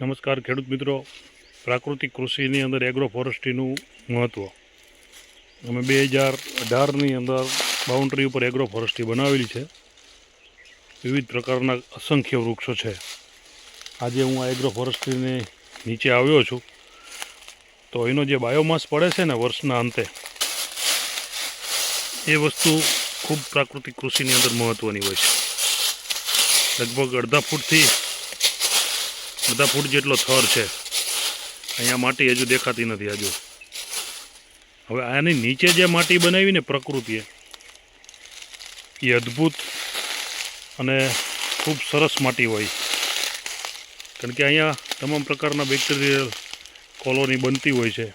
નમસ્કાર ખેડૂત મિત્રો, પ્રાકૃતિક કૃષિની અંદર એગ્રો ફોરેસ્ટ્રીનું મહત્ત્વ. અમે 2018ની અંદર બાઉન્ડ્રી ઉપર એગ્રો ફોરેસ્ટ્રી બનાવેલી છે. વિવિધ પ્રકારના અસંખ્ય વૃક્ષો છે. આજે હું આ એગ્રો ફોરેસ્ટ્રીની નીચે આવ્યો છું, તો એનો જે બાયોમાસ પડે છે ને વર્ષના અંતે, એ વસ્તુ ખૂબ પ્રાકૃતિક કૃષિની અંદર મહત્ત્વની હોય છે. લગભગ અડધા ફૂટ જેટલો થર છે. અહીંયા માટી હજુ દેખાતી નથી. હજુ હવે આની નીચે જે માટી બનાવીને પ્રકૃતિએ, એ અદ્ભુત અને ખૂબ સરસ માટી હોય, કારણ કે અહીંયા તમામ પ્રકારના બેક્ટેરિયલ કોલોની બનતી હોય છે.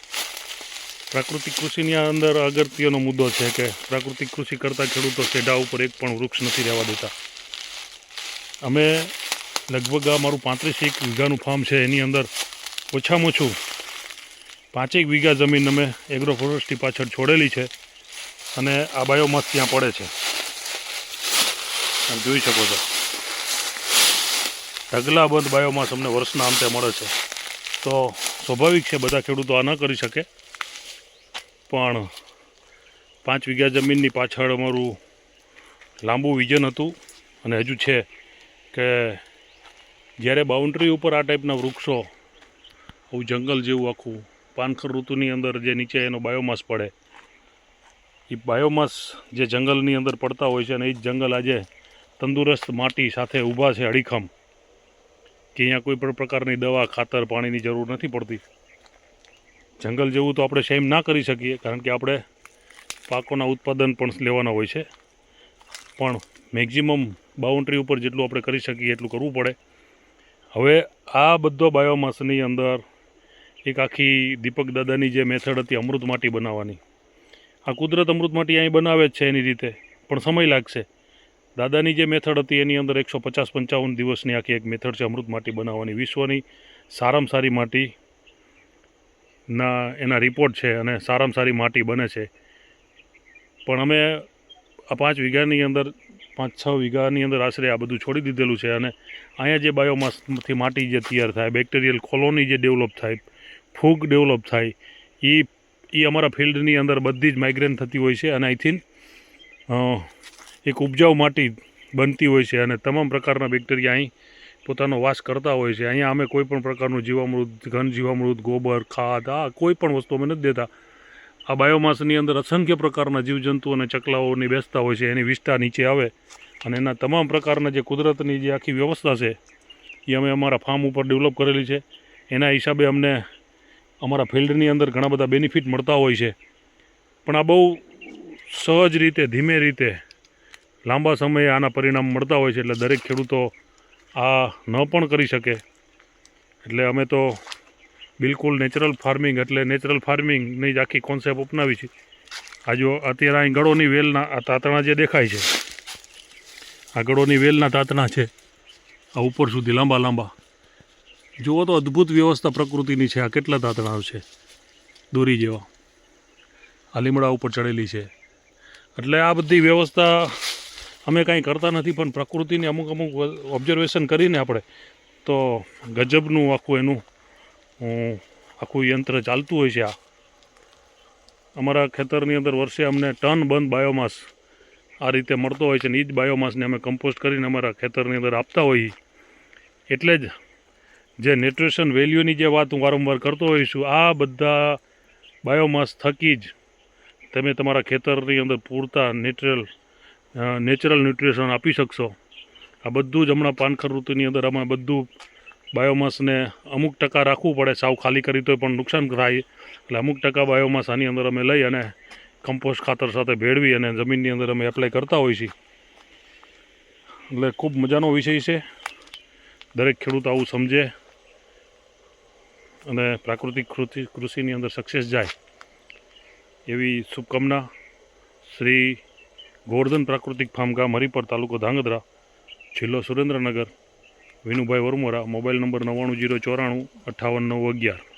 પ્રાકૃતિક કૃષિની અંદર અગત્યનો મુદ્દો છે કે પ્રાકૃતિક કૃષિ કરતા ખેડૂતો સેઢા ઉપર એક પણ વૃક્ષ નથી રહેવા દેતા. અમે લગભગ આ મારું 35 વીઘાનું ફાર્મ છે, એની અંદર ઓછામાં ઓછું 5 વીઘા જમીન અમે એગ્રો ફોરેસ્ટ્રી પાછળ છોડેલી છે, અને આ બાયોમાસ ત્યાં પડે છે. આમ જોઈ શકો છો, ઢગલાબંધ બાયોમાસ અમને વર્ષના અંતે મળે છે. તો સ્વાભાવિક છે બધા ખેડૂતો આ ન કરી શકે, પણ 5 વીઘા જમીનની પાછળ અમારું લાંબુ વિઝન હતું, અને હજુ છે કે જ્યારે બાઉન્ડ્રી ઉપર આ ટાઈપના વૃક્ષો, આવું જંગલ જેવું આખું પાનખર ઋતુની અંદર જે નીચે એનો બાયોમાસ પડે, એ બાયોમાસ જે જંગલની અંદર પડતા હોય છે, અને એ જ જંગલ આજે તંદુરસ્ત માટી સાથે ઊભા છે અડીખમ, કે અહીંયા કોઈ પણ પ્રકારની દવા, ખાતર, પાણીની જરૂર નથી પડતી. જંગલ જેવું તો આપણે સેમ ના કરી શકીએ, કારણ કે આપણે પાકોના ઉત્પાદન પણ લેવાના હોય છે, પણ મેક્ઝિમમ બાઉન્ડ્રી ઉપર જેટલું આપણે કરી શકીએ એટલું કરવું પડે. હવે આ બધો બાયોમાસની અંદર એક આખી દીપક દાદાની જે મેથડ હતી અમૃત માટી બનાવવાની, આ કુદરત અમૃત માટી અહીં બનાવે જ છે એની રીતે, પણ સમય લાગશે. દાદાની જે મેથડ હતી એની અંદર 150-55 દિવસની આખી એક મેથડ છે અમૃત માટી બનાવવાની. વિશ્વની સારામાં સારી માટીના એના રિપોર્ટ છે, અને સારામાં સારી માટી બને છે. પણ અમે આ 5 વીઘાની અંદર 5-6 વીઘાની અંદર આશરે આ બધું છોડી દીધેલું છે, અને અહીંયા જે બાયોમાસથી માટી જે તૈયાર થાય, બેક્ટેરિયલ કોલોની જે ડેવલપ થાય, ફૂગ ડેવલપ થાય, એ અમારા ફિલ્ડની અંદર બધી જ માઇગ્રેન થતી હોય છે, અને અહીંથી એક ઉપજાઉ માટી બનતી હોય છે, અને તમામ પ્રકારના બેક્ટેરિયા અહીં પોતાનો વાસ કરતા હોય છે. અહીંયા અમે કોઈ પણ પ્રકારનું જીવામૃત, ઘન જીવામૃત, ગોબર, ખાદ, આ કોઈ પણ વસ્તુ અમે નથી દેતા. આ બાયોમાસની અંદર અસંખ્ય પ્રકારના જીવજંતુ અને ચકલાઓની બેસતા હોય છે, એની વિષ્ઠા નીચે આવે, અને એના તમામ પ્રકારના જે કુદરતની જે આખી વ્યવસ્થા છે, એ અમે અમારા ફાર્મ ઉપર ડેવલપ કરેલી છે. એના હિસાબે અમને અમારા ફિલ્ડની અંદર ઘણા બધા બેનિફિટ મળતા હોય છે. પણ આ બહુ સહજ રીતે, ધીમે રીતે, લાંબા સમયે આના પરિણામ મળતા હોય છે, એટલે દરેક ખેડૂતો આ ન પણ કરી શકે. એટલે અમે તો બિલકુલ નેચરલ ફાર્મિંગની જ આખી કોન્સેપ્ટ અપનાવી છે. આ જો અત્યારે અહીં ગળોની વેલના આ તાતણા જે દેખાય છે, આ ગળોની વેલના તાતણા છે, આ ઉપર સુધી લાંબા જુઓ તો અદ્ભુત વ્યવસ્થા પ્રકૃતિની છે. આ કેટલા તાતણા છે, દોરી જેવા, આ લીમડા ઉપર ચડેલી છે. એટલે આ બધી વ્યવસ્થા અમે કાંઈ કરતા નથી, પણ પ્રકૃતિને અમુક ઓબ્ઝર્વેશન કરીને આપણે તો ગજબનું આખું એનું આખું યંત્ર ચાલતું હોય છે. આ અમારા ખેતરની અંદર વર્ષે અમને ટન બંધ બાયોમાસ આ રીતે મળતો હોય છે, અને એ જ બાયોમાસને અમે કમ્પોસ્ટ કરીને અમારા ખેતરની અંદર આપતા હોઈએ. એટલે જ જે ન્યુટ્રિશન વેલ્યુની જે વાત હું વારંવાર કરતો હોઈશું, આ બધા બાયોમાસ થકી જ તમે તમારા ખેતરની અંદર પૂરતા નેચરલ ન્યુટ્રિશન આપી શકશો. આ બધું જ હમણાં પાનખર ઋતુની અંદર અમે બધું બાયોમાસને અમુક ટકા રાખવું પડે, સાવ ખાલી કરી તો પણ નુકસાન થાય, એટલે અમુક ટકા બાયોમાસ આની અંદર અમે લઈ અને કમ્પોસ્ટ ખાતર સાથે ભેળવી અને જમીનની અંદર અમે એપ્લાય કરતા હોઈએ છીએ. એટલે ખૂબ મજાનો વિષય છે. દરેક ખેડૂત આવું સમજે અને પ્રાકૃતિક કૃષિની અંદર સક્સેસ જાય, એવી શુભકામના. શ્રી ગોવર્ધન પ્રાકૃતિક ફાર્મ ગામ હરિપર, તાલુકો ધાંગધ્રા, જિલ્લો સુરેન્દ્રનગર. વિનુભાઈ વરમોરા. Mobile number 99 094 58 911.